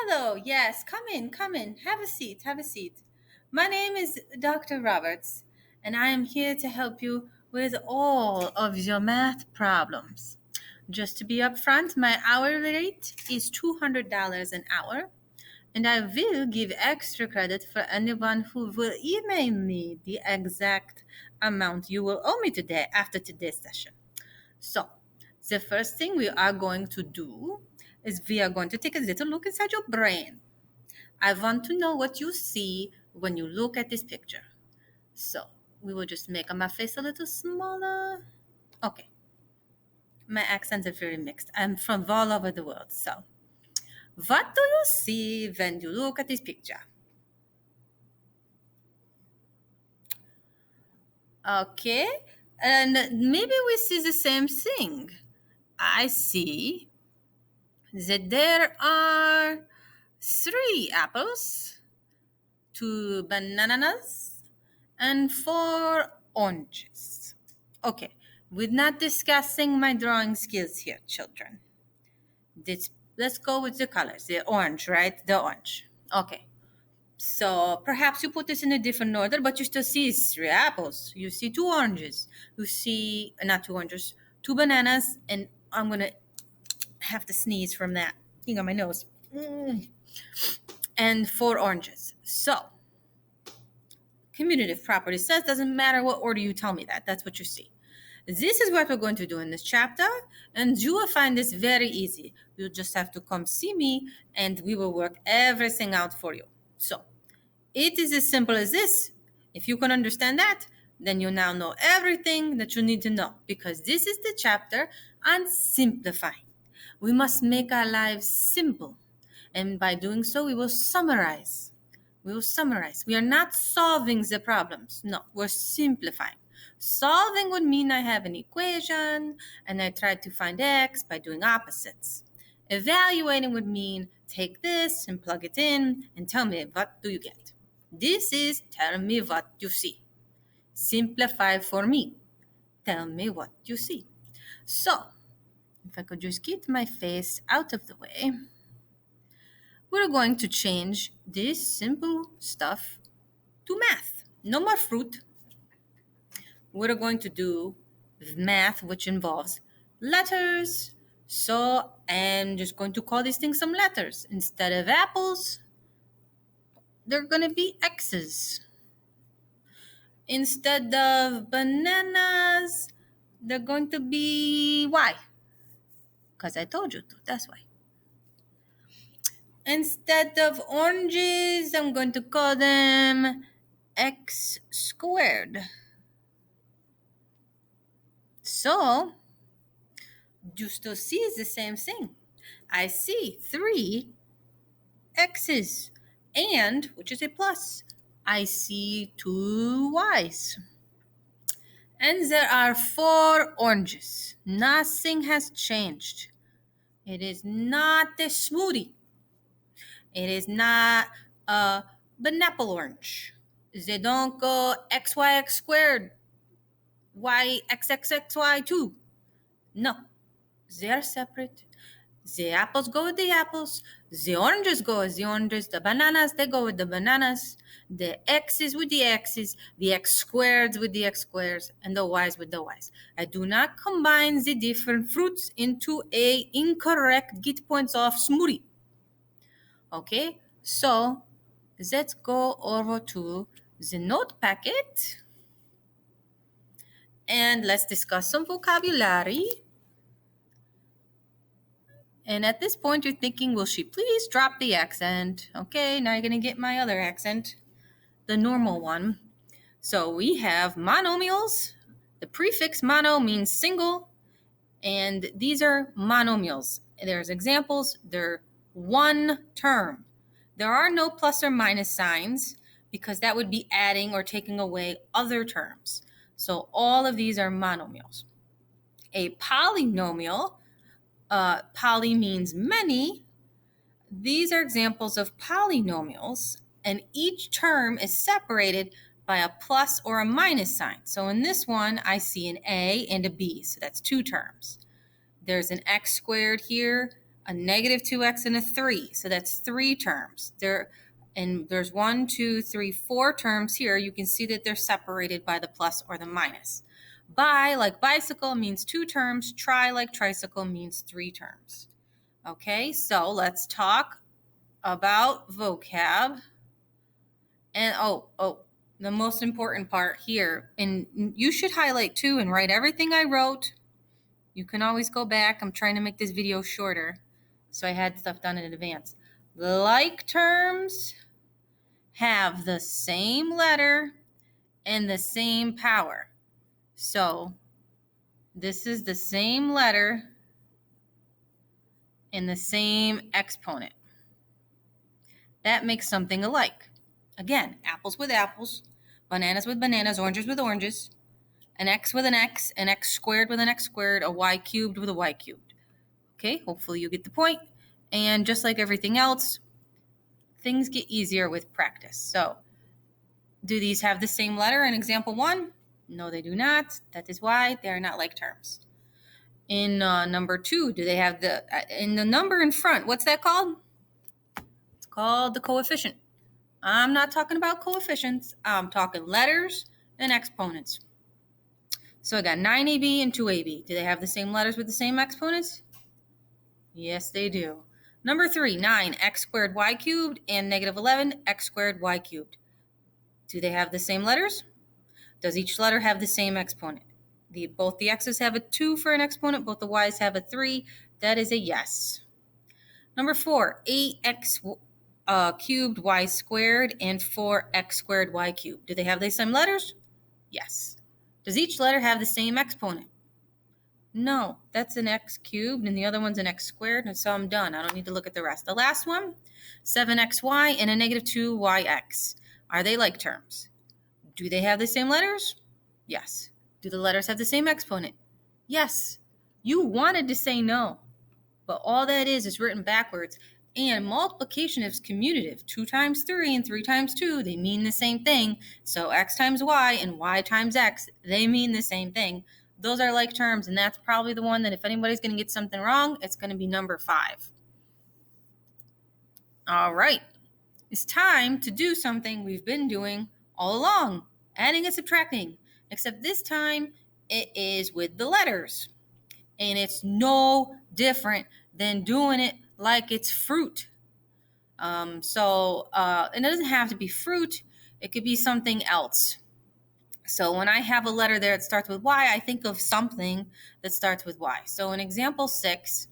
Hello, yes, come in, come in. Have a seat, have a seat. My name is Dr. Roberts, and I am here to help you with all of your math problems. Just to be upfront, my hourly rate is $200 an hour, and I will give extra credit for anyone who will email me the exact amount you will owe me today after today's session. So, the first thing we are going to do is we are going to take a little look inside your brain. I want to know what you see when you look at this picture. So, we will just make my face a little smaller. Okay, my accents are very mixed. I'm from all over the world. So, what do you see when you look at this picture? Okay, and maybe we see the same thing. I see that there are three apples, two bananas, and four oranges. Okay, we're not discussing my drawing skills here, children. Let's go with the colors. The orange, right? The orange. Okay. So perhaps you put this in a different order, but you still see three apples. You see two oranges. You see, not two oranges, two bananas, and I'm going to have to sneeze from that thing on my nose. And four oranges. So, commutative property says doesn't matter what order you tell me that. That's what you see. This is what we're going to do in this chapter, and you will find this very easy. You'll just have to come see me, and we will work everything out for you. So, it is as simple as this. If you can understand that, then you now know everything that you need to know, because this is the chapter on simplifying. We must make our lives simple, and by doing so, we will summarize. We will summarize. We are not solving the problems. No, we're simplifying. Solving would mean I have an equation and I try to find x by doing opposites. Evaluating would mean take this and plug it in and tell me what do you get. This is tell me what you see. Simplify for me. Tell me what you see. So, if I could just get my face out of the way, we're going to change this simple stuff to math. No more fruit. We're going to do math, which involves letters. So I'm just going to call these things some letters. Instead of apples, they're going to be X's. Instead of bananas, they're going to be Y. Because I told you to, that's why. Instead of oranges, I'm going to call them X squared. So, you still see the same thing. I see three X's and, which is a plus, I see two Y's. And there are four oranges. Nothing has changed. It is not a smoothie. It is not a banana orange. They don't go XYX squared, YXXXY2. No, they are separate. The apples go with the apples. The oranges go with the oranges. The bananas, they go with the bananas. The x's with the x's. The x squareds with the x squares. And the y's with the y's. I do not combine the different fruits into a incorrect get points off smoothie. Okay, so let's go over to the note packet. And let's discuss some vocabulary. And at this point, you're thinking, will she please drop the accent? Okay, now you're going to get my other accent, the normal one. So we have monomials. The prefix mono means single, and these are monomials. There's examples. They're one term. There are no plus or minus signs because that would be adding or taking away other terms. So all of these are monomials. A polynomial, poly means many. These are examples of polynomials, and each term is separated by a plus or a minus sign. So in this one, I see an A and a B, so that's two terms. There's an x squared here, a negative 2x, and a 3. So that's 3 terms. There's 1, 2, 3, 4 terms here. You can see that they're separated by the plus or the minus. Bi, like bicycle, means 2 terms. Tri, like tricycle, means 3 terms. Okay, so let's talk about vocab. And the most important part here, and you should highlight too and write everything I wrote. You can always go back. I'm trying to make this video shorter, so I had stuff done in advance. Like terms have the same letter and the same power. So this is the same letter and the same exponent. That makes something alike. Again, apples with apples, bananas with bananas, oranges with oranges, an x with an x squared with an x squared, a y cubed with a y cubed. Okay, hopefully you get the point. And just like everything else, things get easier with practice. So, do these have the same letter in example 1? No, they do not. That is why they are not like terms. In number 2, do they have in the number in front, what's that called? It's called the coefficient. I'm not talking about coefficients. I'm talking letters and exponents. So I got 9ab and 2ab. Do they have the same letters with the same exponents? Yes, they do. Number 3, 9, x squared y cubed, and negative 11, x squared y cubed. Do they have the same letters? Does each letter have the same exponent? Both the x's have a 2 for an exponent, both the y's have a 3. That is a yes. Number 4, 8x cubed y squared and 4x squared y cubed. Do they have the same letters? Yes. Does each letter have the same exponent? No, that's an x cubed and the other one's an x squared, and so I'm done. I don't need to look at the rest. The last one, 7xy and a negative 2yx. Are they like terms? Do they have the same letters? Yes. Do the letters have the same exponent? Yes. You wanted to say no, but all that is written backwards. And multiplication is commutative. 2 times 3 and 3 times 2, they mean the same thing. So x times y and y times x, they mean the same thing. Those are like terms, and that's probably the one that if anybody's going to get something wrong, it's going to be number 5. All right. It's time to do something we've been doing all along, adding and subtracting, except this time it is with the letters. And it's no different than doing it like it's fruit. And it doesn't have to be fruit. It could be something else. So when I have a letter there that starts with Y, I think of something that starts with Y. So in example 6,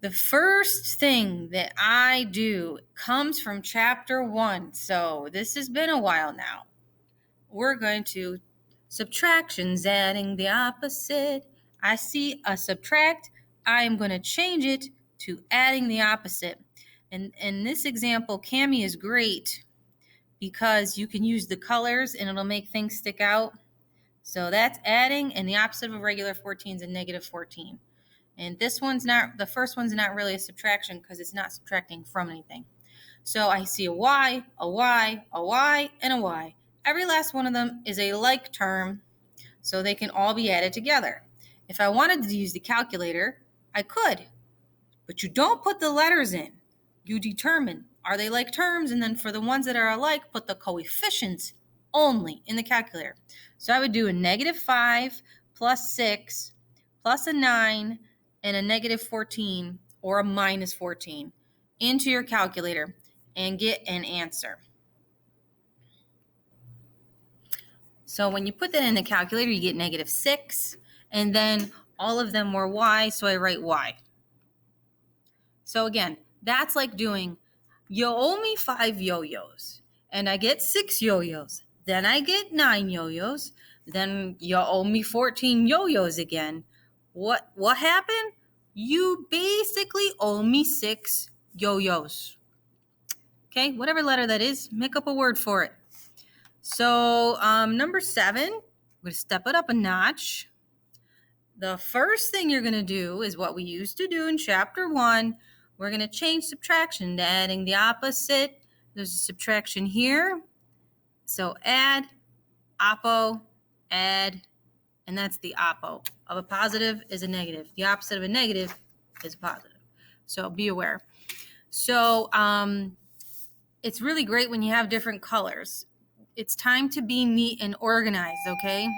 the first thing that I do comes from chapter 1. So this has been a while now. We're going to subtractions, adding the opposite. I see a subtract. I am going to change it to adding the opposite. And in this example, Cami is great because you can use the colors and it'll make things stick out. So that's adding, and the opposite of a regular 14 is a negative 14. And the first one's not really a subtraction because it's not subtracting from anything. So I see a Y, a Y, a Y, and a Y. Every last one of them is a like term, so they can all be added together. If I wanted to use the calculator, I could, but you don't put the letters in. You determine, are they like terms? And then for the ones that are alike, put the coefficients only in the calculator. So I would do a negative 5 plus 6 plus a 9 and a negative 14 or a minus 14 into your calculator and get an answer. So when you put that in the calculator, you get negative 6, and then all of them were Y, so I write Y. So again, that's like doing, you owe me 5 yo-yos, and I get 6 yo-yos. Then I get 9 yo-yos. Then you owe me 14 yo-yos again. What happened? You basically owe me 6 yo-yos. Okay, whatever letter that is, make up a word for it. So number 7, we're going to step it up a notch. The first thing you're going to do is what we used to do in chapter 1. We're going to change subtraction to adding the opposite. There's a subtraction here. So add, oppo, add, and that's the oppo. Of a positive is a negative. The opposite of a negative is positive. So be aware. So it's really great when you have different colors. It's time to be neat and organized, okay?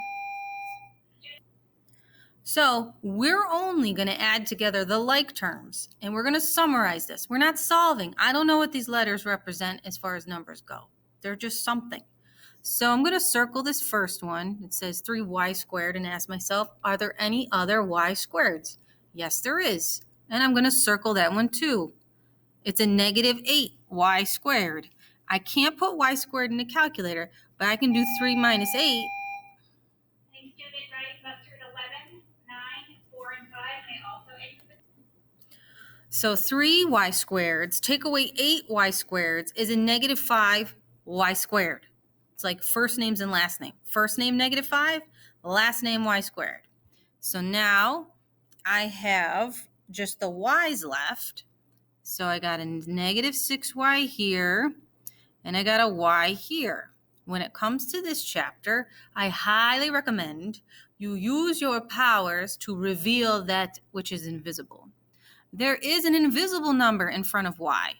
So we're only going to add together the like terms, and we're going to summarize this. We're not solving. I don't know what these letters represent as far as numbers go. They're just something. So I'm going to circle this first one. It says 3y squared and ask myself, are there any other y squareds? Yes, there is. And I'm going to circle that one too. It's a negative 8y squared. I can't put y squared in the calculator, but I can do 3 minus 8. Any student right mustard 11, 9, 4, and 5 may also enter the. So 3y squareds, take away 8y squareds is a negative 5y squared. It's like first names and last name. First name negative 5, last name y squared. So now I have just the y's left. So I got a negative 6y here, and I got a y here. When it comes to this chapter, I highly recommend you use your powers to reveal that which is invisible. There is an invisible number in front of y.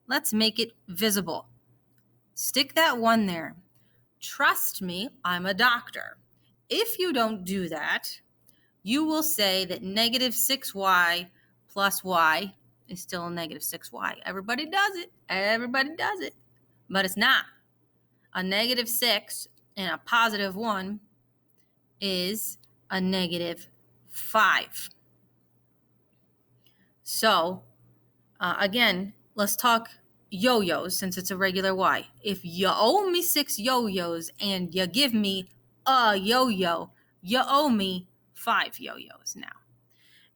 Let's make it visible. Stick that 1 there. Trust me, I'm a doctor. If you don't do that, you will say that negative 6y plus y is still a negative 6y. Everybody does it. Everybody does it. But it's not. A negative 6 and a positive 1 is a negative 5. So, again, let's talk yo-yos since it's a regular y. If you owe me 6 yo-yos and you give me a yo-yo, you owe me 5 yo-yos now.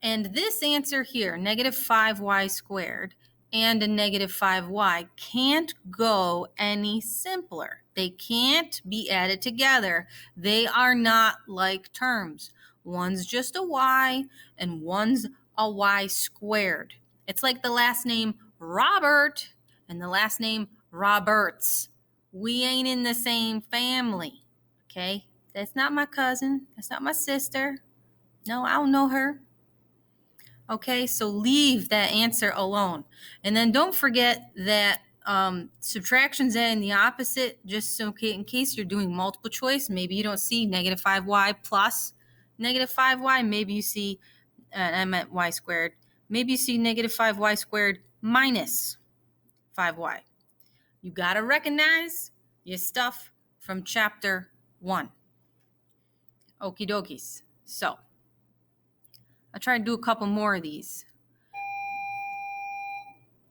And this answer here, negative 5y squared and a negative 5y, can't go any simpler. They can't be added together. They are not like terms. One's just a y and one's a y squared. It's like the last name Robert and the last name Roberts. We ain't in the same family, okay? That's not my cousin. That's not my sister. No, I don't know her. Okay, so leave that answer alone. And then don't forget that subtraction's in the opposite, just so in case you're doing multiple choice, maybe you don't see negative 5y plus negative 5y, maybe you see, I meant y squared, maybe you see negative 5y squared minus 5y. You got to recognize your stuff from chapter 1. Okie dokies. So, I'll try to do a couple more of these.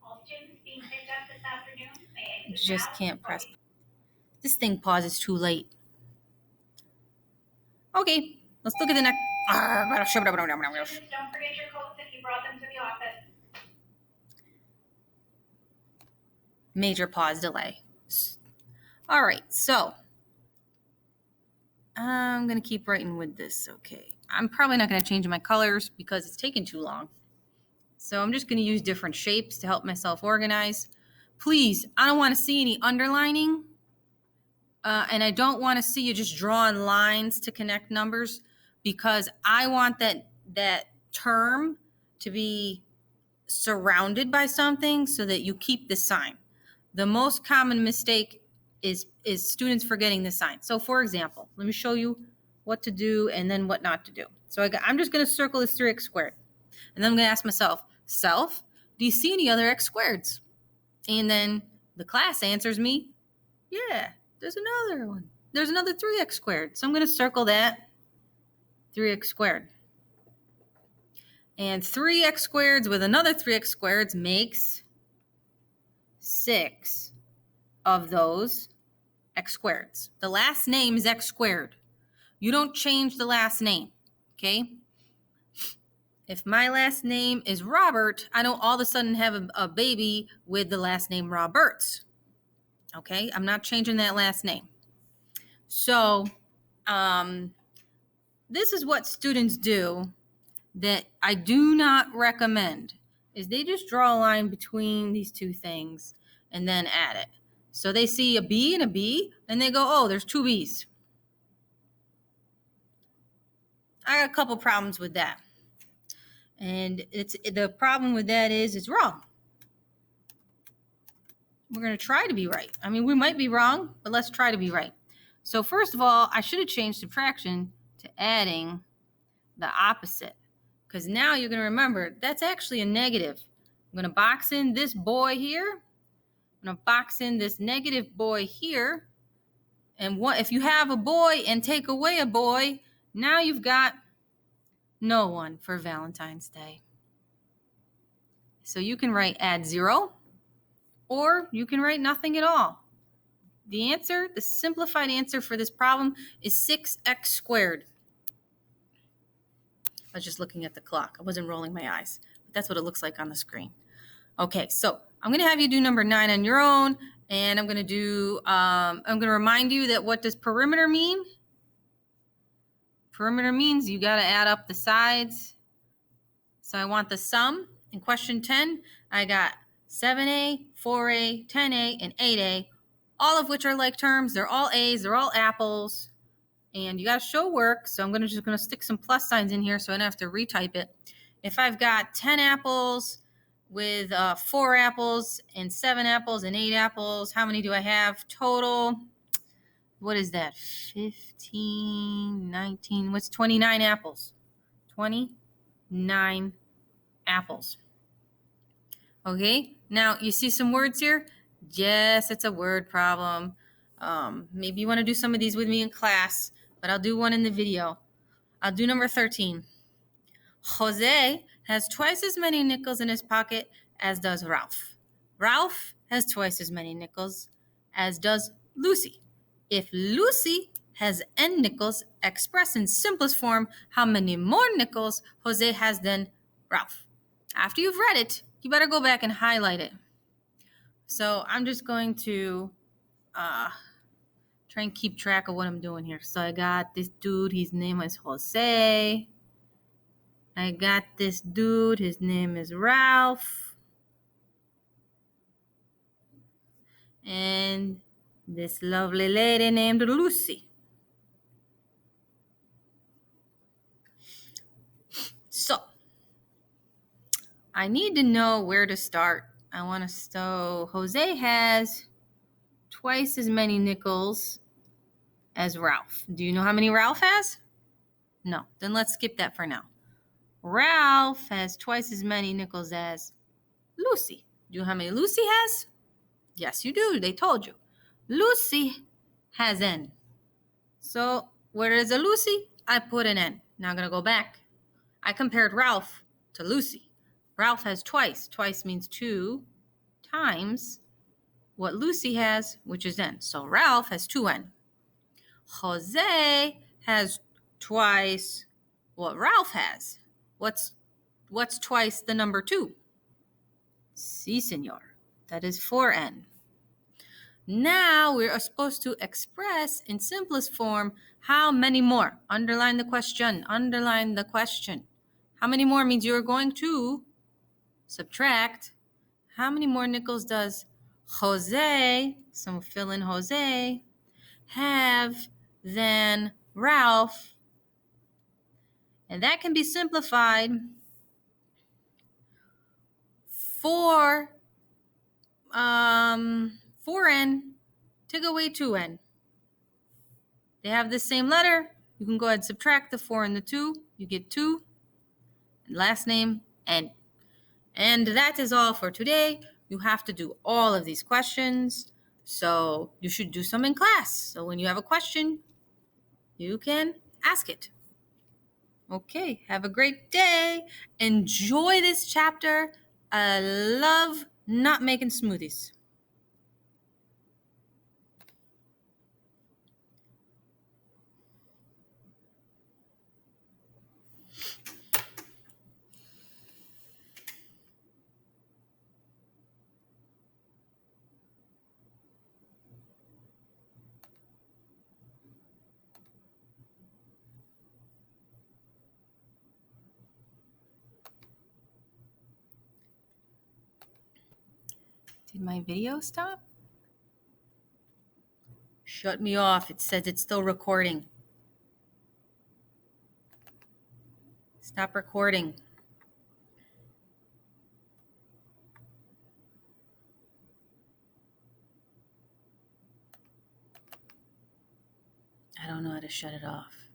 All students being picked up this afternoon may exit Just now. can't press. This thing pauses too late. Okay, let's look at the next. Students, don't forget your coats if you brought them to the office. Major pause delay. All right, so I'm going to keep writing with this, okay. I'm probably not going to change my colors because it's taking too long. So I'm just going to use different shapes to help myself organize. Please, I don't want to see any underlining. And I don't want to see you just drawing lines to connect numbers because I want that term to be surrounded by something so that you keep the sign. The most common mistake is students forgetting the sign. So for example, let me show you what to do and then what not to do. So I'm just going to circle this 3x squared. And then I'm going to ask myself, self, do you see any other x squareds? And then the class answers me, yeah, there's another one. There's another 3x squared. So I'm going to circle that 3x squared. And 3x squareds with another 3x squareds makes 6 of those x squareds. The last name is x squared. You don't change the last name, okay? If my last name is Robert, I don't all of a sudden have a baby with the last name Roberts, okay? I'm not changing that last name. So this is what students do that I do not recommend, is they just draw a line between these two things and then add it. So they see a B and a B, and they go, oh, there's 2 B's. I got a couple problems with that. And the problem with that is it's wrong. We're going to try to be right. I mean, we might be wrong, but let's try to be right. So first of all, I should have changed subtraction to adding the opposite, because now you're going to remember that's actually a negative. I'm going to box in this boy here. I'm going to box in this negative boy here. And what if you have a boy and take away a boy, now you've got no one for Valentine's Day. So you can write add 0, or you can write nothing at all. The answer, the simplified answer for this problem is 6x squared. I was just looking at the clock. I wasn't rolling my eyes. But that's what it looks like on the screen. Okay, so I'm going to have you do number 9 on your own. And I'm going to remind you that what does perimeter mean? Perimeter means you got to add up the sides. So I want the sum. In question 10, I got 7a, 4a, 10a, and 8a, all of which are like terms. They're all A's. They're all apples. And you got to show work. So I'm just going to stick some plus signs in here so I don't have to retype it. If I've got 10 apples with 4 apples and 7 apples and 8 apples, how many do I have total? What is that? 15, 19. What's 29 apples? 29 apples. Okay, now you see some words here? Yes, it's a word problem. Maybe you want to do some of these with me in class, but I'll do one in the video. I'll do number 13. Jose has twice as many nickels in his pocket as does Ralph. Ralph has twice as many nickels as does Lucy. If Lucy has n nickels, express in simplest form how many more nickels Jose has than Ralph. After you've read it, you better go back and highlight it. So I'm just going to try and keep track of what I'm doing here. So I got this dude, his name is Jose. I got this dude, his name is Ralph. And this lovely lady named Lucy. So I need to know where to start. I want to Jose has twice as many nickels as Ralph. Do you know how many Ralph has? No, then let's skip that for now. Ralph has twice as many nickels as Lucy. Do you know how many Lucy has? Yes, you do. They told you. Lucy has n. So where is a Lucy? I put an n. Now I'm going to go back. I compared Ralph to Lucy. Ralph has twice. Twice means 2 times what Lucy has, which is n. So Ralph has 2n. Jose has twice what Ralph has. What's twice the number 2? Si, senor. That is 4n. Now we are supposed to express in simplest form how many more. Underline the question. Underline the question. How many more means you're going to subtract. How many more nickels does Jose, so we'll fill in Jose, have than Ralph? And that can be simplified. 4n, take away 2n. They have the same letter. You can go ahead and subtract the 4 and the 2. You get 2. And last name, n. And that is all for today. You have to do all of these questions. So you should do some in class. So when you have a question, you can ask it. Okay, have a great day. Enjoy this chapter. I love not making smoothies. Did my video stop? Shut me off. It says it's still recording. Stop recording. I don't know how to shut it off.